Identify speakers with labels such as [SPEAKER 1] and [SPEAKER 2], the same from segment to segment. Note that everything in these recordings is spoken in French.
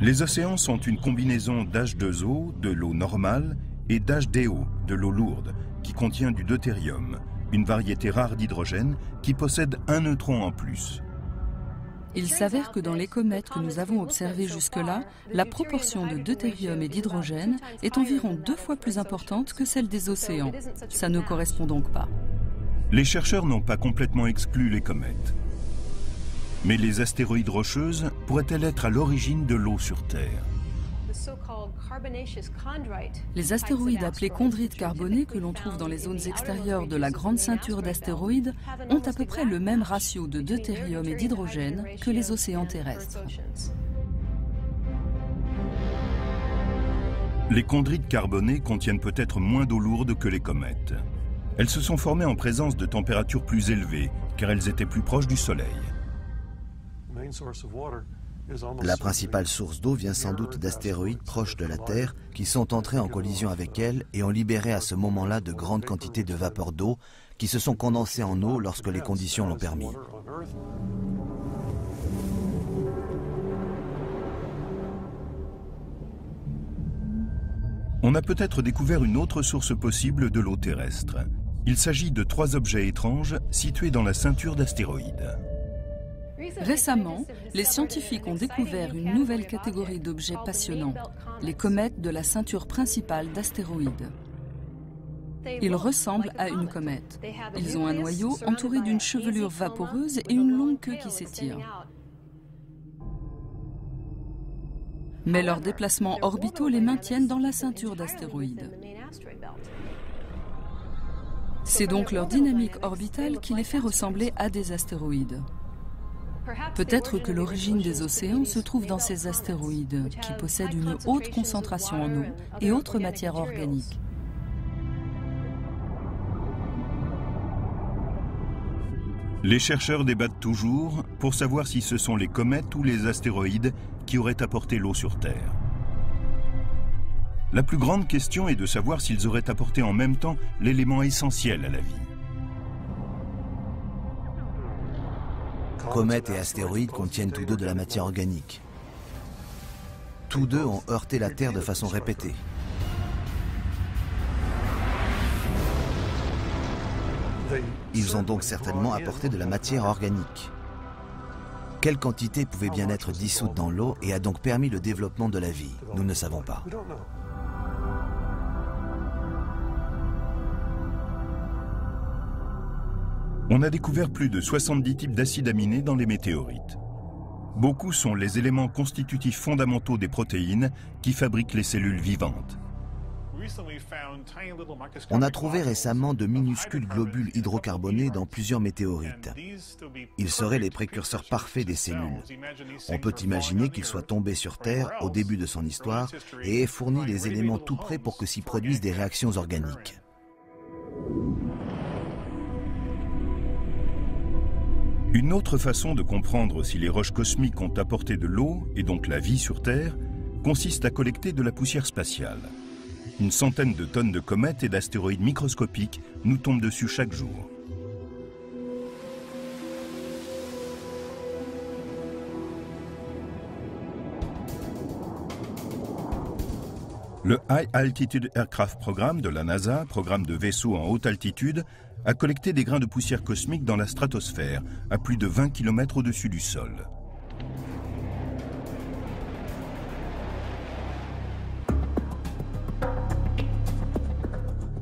[SPEAKER 1] Les océans sont une combinaison d'H2O, de l'eau normale, et d'H2O, de l'eau lourde, qui contient du deutérium, une variété rare d'hydrogène qui possède un neutron en plus.
[SPEAKER 2] Il s'avère que dans les comètes que nous avons observées jusque-là, la proportion de deutérium et d'hydrogène est environ 2 fois plus importante que celle des océans. Ça ne correspond donc pas.
[SPEAKER 1] Les chercheurs n'ont pas complètement exclu les comètes. Mais les astéroïdes rocheuses pourraient-elles être à l'origine de l'eau sur Terre?
[SPEAKER 2] Les astéroïdes appelés chondrites carbonés que l'on trouve dans les zones extérieures de la grande ceinture d'astéroïdes ont à peu près le même ratio de deutérium et d'hydrogène que les océans terrestres.
[SPEAKER 1] Les chondrites carbonés contiennent peut-être moins d'eau lourde que les comètes. Elles se sont formées en présence de températures plus élevées, car elles étaient plus proches du Soleil.
[SPEAKER 3] La principale source d'eau vient sans doute d'astéroïdes proches de la Terre qui sont entrés en collision avec elle et ont libéré à ce moment-là de grandes quantités de vapeur d'eau qui se sont condensées en eau lorsque les conditions l'ont permis.
[SPEAKER 1] On a peut-être découvert une autre source possible de l'eau terrestre. Il s'agit de 3 objets étranges situés dans la ceinture d'astéroïdes.
[SPEAKER 2] Récemment, les scientifiques ont découvert une nouvelle catégorie d'objets passionnants, les comètes de la ceinture principale d'astéroïdes. Ils ressemblent à une comète. Ils ont un noyau entouré d'une chevelure vaporeuse et une longue queue qui s'étire. Mais leurs déplacements orbitaux les maintiennent dans la ceinture d'astéroïdes. C'est donc leur dynamique orbitale qui les fait ressembler à des astéroïdes. Peut-être que l'origine des océans se trouve dans ces astéroïdes, qui possèdent une haute concentration en eau et autres matières organiques.
[SPEAKER 1] Les chercheurs débattent toujours pour savoir si ce sont les comètes ou les astéroïdes qui auraient apporté l'eau sur Terre. La plus grande question est de savoir s'ils auraient apporté en même temps l'élément essentiel à la vie.
[SPEAKER 3] Comètes et astéroïdes contiennent tous deux de la matière organique. Tous deux ont heurté la Terre de façon répétée. Ils ont donc certainement apporté de la matière organique. Quelle quantité pouvait bien être dissoute dans l'eau et a donc permis le développement de la vie? Nous ne savons pas.
[SPEAKER 1] On a découvert plus de 70 types d'acides aminés dans les météorites. Beaucoup sont les éléments constitutifs fondamentaux des protéines qui fabriquent les cellules vivantes.
[SPEAKER 3] On a trouvé récemment de minuscules globules hydrocarbonés dans plusieurs météorites. Ils seraient les précurseurs parfaits des cellules. On peut imaginer qu'ils soient tombés sur Terre au début de son histoire et aient fourni les éléments tout prêts pour que s'y produisent des réactions organiques.
[SPEAKER 1] Une autre façon de comprendre si les roches cosmiques ont apporté de l'eau, et donc la vie sur Terre, consiste à collecter de la poussière spatiale. Une centaine de tonnes de comètes et d'astéroïdes microscopiques nous tombent dessus chaque jour. Le High Altitude Aircraft Programme de la NASA, programme de vaisseaux en haute altitude, a collecté des grains de poussière cosmique dans la stratosphère, à plus de 20 km au-dessus du sol.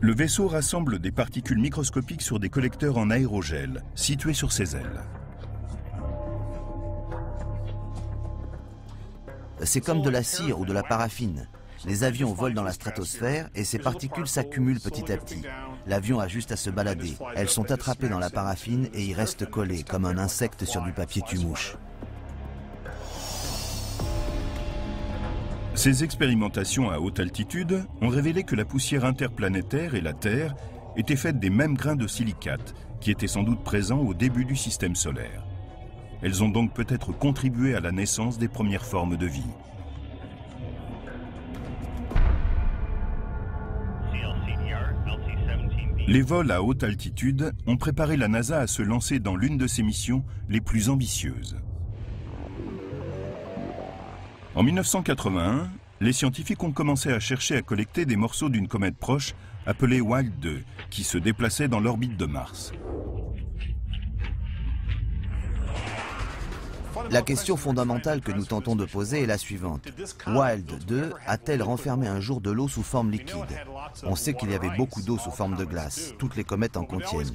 [SPEAKER 1] Le vaisseau rassemble des particules microscopiques sur des collecteurs en aérogel, situés sur ses ailes.
[SPEAKER 3] C'est comme de la cire ou de la paraffine. Les avions volent dans la stratosphère et ces particules s'accumulent petit à petit. L'avion a juste à se balader. Elles sont attrapées dans la paraffine et y restent collées, comme un insecte sur du papier tue-mouche.
[SPEAKER 1] Ces expérimentations à haute altitude ont révélé que la poussière interplanétaire et la Terre étaient faites des mêmes grains de silicate, qui étaient sans doute présents au début du système solaire. Elles ont donc peut-être contribué à la naissance des premières formes de vie. Les vols à haute altitude ont préparé la NASA à se lancer dans l'une de ses missions les plus ambitieuses. En 1981, les scientifiques ont commencé à chercher à collecter des morceaux d'une comète proche appelée Wild 2, qui se déplaçait dans l'orbite de Mars.
[SPEAKER 3] La question fondamentale que nous tentons de poser est la suivante. Wild 2 a-t-elle renfermé un jour de l'eau sous forme liquide? On sait qu'il y avait beaucoup d'eau sous forme de glace, toutes les comètes en contiennent.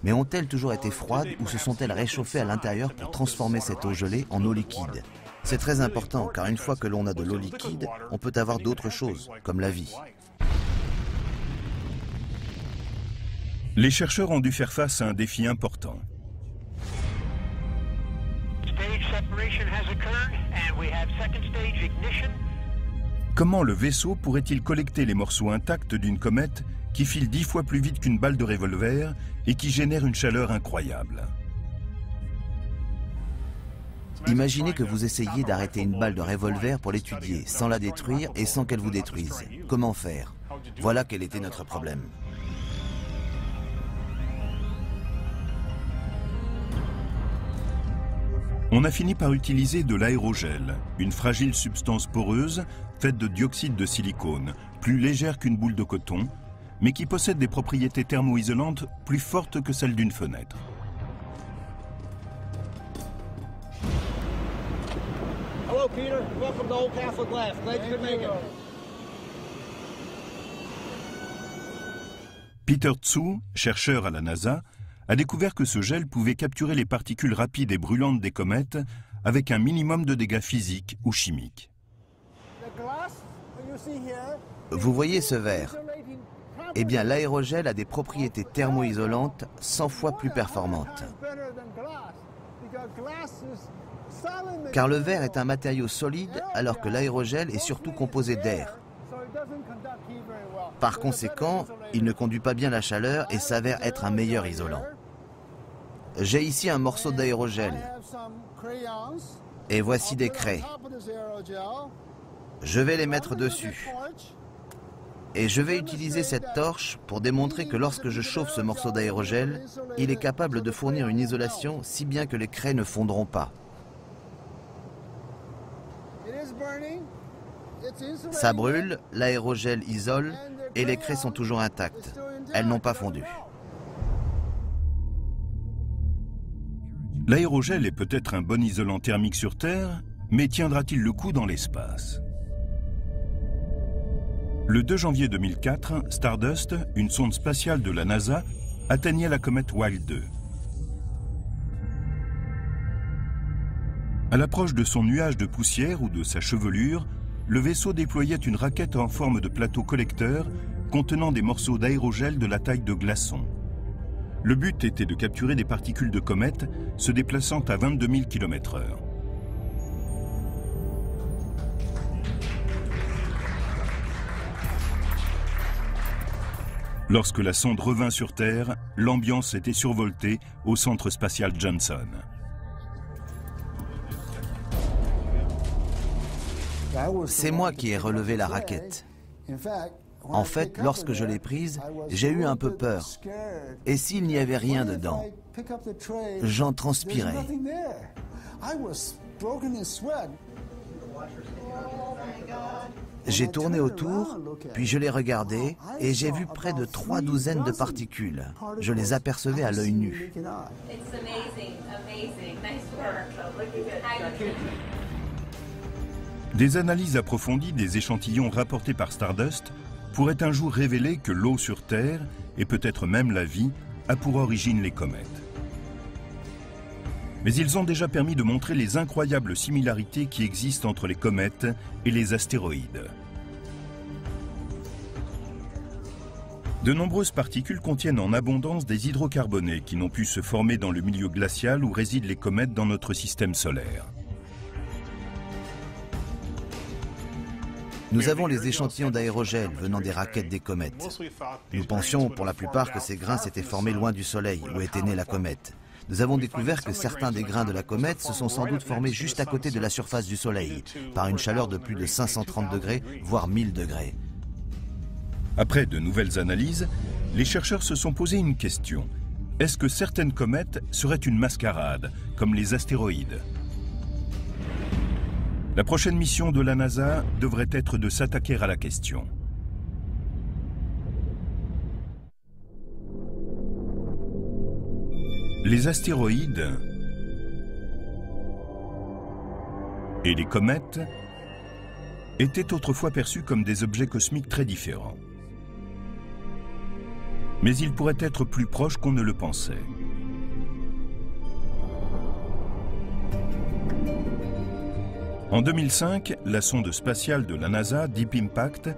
[SPEAKER 3] Mais ont-elles toujours été froides ou se sont-elles réchauffées à l'intérieur pour transformer cette eau gelée en eau liquide? C'est très important car une fois que l'on a de l'eau liquide, on peut avoir d'autres choses, comme la vie.
[SPEAKER 1] Les chercheurs ont dû faire face à un défi important. Comment le vaisseau pourrait-il collecter les morceaux intacts d'une comète qui file 10 fois plus vite qu'une balle de revolver et qui génère une chaleur incroyable?
[SPEAKER 3] Imaginez que vous essayiez d'arrêter une balle de revolver pour l'étudier, sans la détruire et sans qu'elle vous détruise. Comment faire? Voilà quel était notre problème.
[SPEAKER 1] On a fini par utiliser de l'aérogel, une fragile substance poreuse faite de dioxyde de silicone, plus légère qu'une boule de coton, mais qui possède des propriétés thermoisolantes plus fortes que celles d'une fenêtre.
[SPEAKER 4] Hello Peter, welcome to Old Castle Glass. Glad you could make it.
[SPEAKER 1] Peter Tsu, chercheur à la NASA, a découvert que ce gel pouvait capturer les particules rapides et brûlantes des comètes avec un minimum de dégâts physiques ou chimiques.
[SPEAKER 3] Vous voyez ce verre? Eh bien, l'aérogel a des propriétés thermoisolantes 100 fois plus performantes. Car le verre est un matériau solide alors que l'aérogel est surtout composé d'air. Par conséquent, il ne conduit pas bien la chaleur et s'avère être un meilleur isolant. J'ai ici un morceau d'aérogel. Et voici des craies. Je vais les mettre dessus. Et je vais utiliser cette torche pour démontrer que lorsque je chauffe ce morceau d'aérogel, il est capable de fournir une isolation si bien que les craies ne fondront pas. Ça brûle, l'aérogel isole et les craies sont toujours intactes. Elles n'ont pas fondu.
[SPEAKER 1] L'aérogel est peut-être un bon isolant thermique sur Terre, mais tiendra-t-il le coup dans l'espace? Le 2 janvier 2004, Stardust, une sonde spatiale de la NASA, atteignait la comète Wild 2. À l'approche de son nuage de poussière ou de sa chevelure, le vaisseau déployait une raquette en forme de plateau collecteur contenant des morceaux d'aérogel de la taille de glaçons. Le but était de capturer des particules de comète se déplaçant à 22 000 km/h. Lorsque la sonde revint sur Terre, l'ambiance était survoltée au centre spatial Johnson.
[SPEAKER 3] C'est moi qui ai relevé la raquette. En fait, lorsque je l'ai prise, j'ai eu un peu peur. Et s'il n'y avait rien dedans? J'en transpirais. J'ai tourné autour, puis je l'ai regardé et j'ai vu près de 3 douzaines de particules. Je les apercevais à l'œil nu.
[SPEAKER 1] Des analyses approfondies des échantillons rapportés par Stardust pourraient un jour révéler que l'eau sur Terre, et peut-être même la vie, a pour origine les comètes. Mais ils ont déjà permis de montrer les incroyables similarités qui existent entre les comètes et les astéroïdes. De nombreuses particules contiennent en abondance des hydrocarbonés qui n'ont pu se former dans le milieu glacial où résident les comètes dans notre système solaire.
[SPEAKER 3] Nous avons les échantillons d'aérogel venant des raquettes des comètes. Nous pensions pour la plupart que ces grains s'étaient formés loin du Soleil, où était née la comète. Nous avons découvert que certains des grains de la comète se sont sans doute formés juste à côté de la surface du Soleil, par une chaleur de plus de 530 degrés, voire 1000 degrés.
[SPEAKER 1] Après de nouvelles analyses, les chercheurs se sont posé une question. Est-ce que certaines comètes seraient une mascarade, comme les astéroïdes? La prochaine mission de la NASA devrait être de s'attaquer à la question. Les astéroïdes et les comètes étaient autrefois perçus comme des objets cosmiques très différents. Mais ils pourraient être plus proches qu'on ne le pensait. En 2005, la sonde spatiale de la NASA, Deep Impact,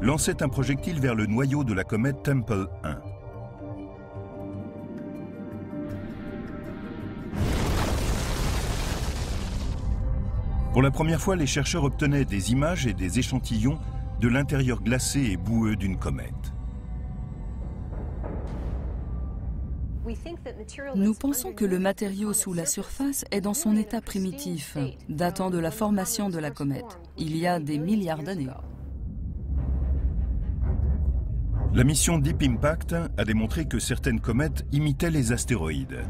[SPEAKER 1] lançait un projectile vers le noyau de la comète Tempel 1. Pour la première fois, les chercheurs obtenaient des images et des échantillons de l'intérieur glacé et boueux d'une comète.
[SPEAKER 2] Nous pensons que le matériau sous la surface est dans son état primitif, datant de la formation de la comète, il y a des milliards d'années.
[SPEAKER 1] La mission Deep Impact a démontré que certaines comètes imitaient les astéroïdes.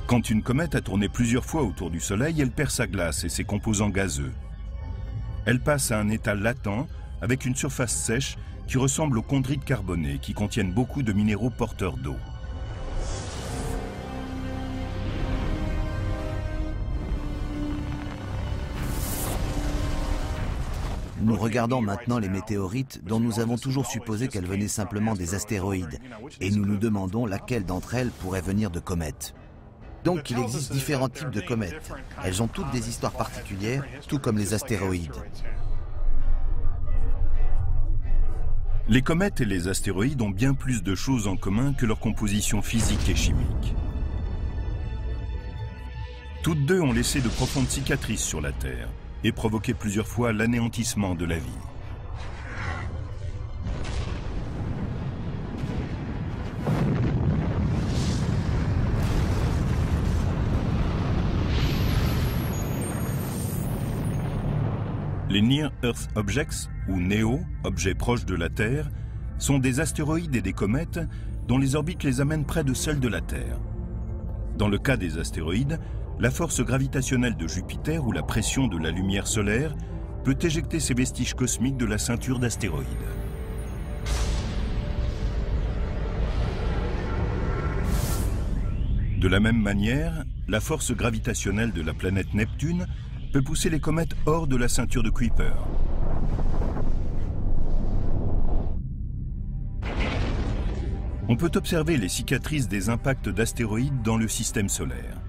[SPEAKER 1] Quand une comète a tourné plusieurs fois autour du Soleil, elle perd sa glace et ses composants gazeux. Elle passe à un état latent avec une surface sèche qui ressemble aux chondrites carbonées qui contiennent beaucoup de minéraux porteurs d'eau.
[SPEAKER 3] Nous regardons maintenant les météorites dont nous avons toujours supposé qu'elles venaient simplement des astéroïdes et nous nous demandons laquelle d'entre elles pourrait venir de comètes. Donc il existe différents types de comètes. Elles ont toutes des histoires particulières, tout comme les astéroïdes.
[SPEAKER 1] Les comètes et les astéroïdes ont bien plus de choses en commun que leur composition physique et chimique. Toutes deux ont laissé de profondes cicatrices sur la Terre et provoqué plusieurs fois l'anéantissement de la vie. Les Near Earth Objects, ou NEO, objets proches de la Terre, sont des astéroïdes et des comètes dont les orbites les amènent près de celles de la Terre. Dans le cas des astéroïdes, la force gravitationnelle de Jupiter ou la pression de la lumière solaire peut éjecter ces vestiges cosmiques de la ceinture d'astéroïdes. De la même manière, la force gravitationnelle de la planète Neptune peut pousser les comètes hors de la ceinture de Kuiper. On peut observer les cicatrices des impacts d'astéroïdes dans le système solaire.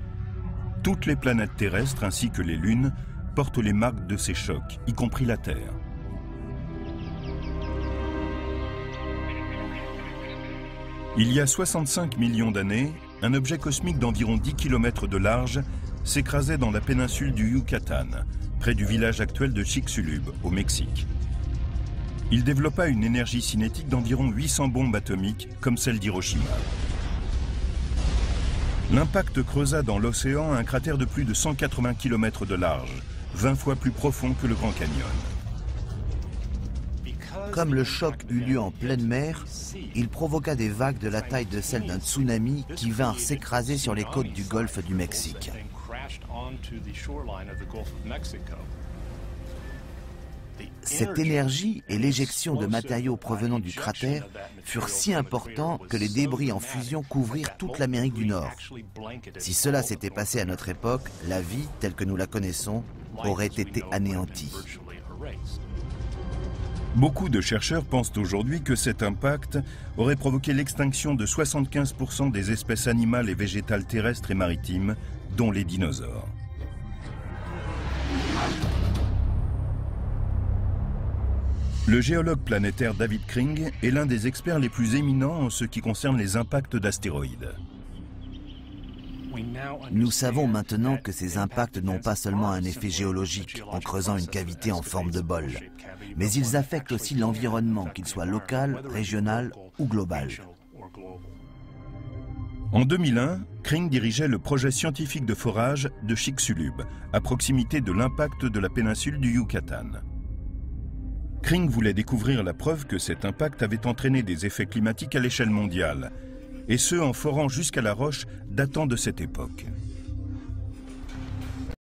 [SPEAKER 1] Toutes les planètes terrestres ainsi que les lunes portent les marques de ces chocs, y compris la Terre. Il y a 65 millions d'années, un objet cosmique d'environ 10 km de large s'écrasait dans la péninsule du Yucatan, près du village actuel de Chicxulub, au Mexique. Il développa une énergie cinétique d'environ 800 bombes atomiques, comme celle d'Hiroshima. L'impact creusa dans l'océan un cratère de plus de 180 km de large, 20 fois plus profond que le Grand Canyon.
[SPEAKER 3] Comme le choc eut lieu en pleine mer, il provoqua des vagues de la taille de celle d'un tsunami qui vinrent s'écraser sur les côtes du golfe du Mexique. Cette énergie et l'éjection de matériaux provenant du cratère furent si importants que les débris en fusion couvrirent toute l'Amérique du Nord. Si cela s'était passé à notre époque, la vie, telle que nous la connaissons, aurait été anéantie.
[SPEAKER 1] Beaucoup de chercheurs pensent aujourd'hui que cet impact aurait provoqué l'extinction de 75% des espèces animales et végétales terrestres et maritimes, dont les dinosaures. Le géologue planétaire David Kring est l'un des experts les plus éminents en ce qui concerne les impacts d'astéroïdes.
[SPEAKER 3] Nous savons maintenant que ces impacts n'ont pas seulement un effet géologique en creusant une cavité en forme de bol, mais ils affectent aussi l'environnement, qu'il soit local, régional ou global.
[SPEAKER 1] En 2001, Kring dirigeait le projet scientifique de forage de Chicxulub, à proximité de l'impact de la péninsule du Yucatan. Kring voulait découvrir la preuve que cet impact avait entraîné des effets climatiques à l'échelle mondiale, et ce en forant jusqu'à la roche datant de cette époque.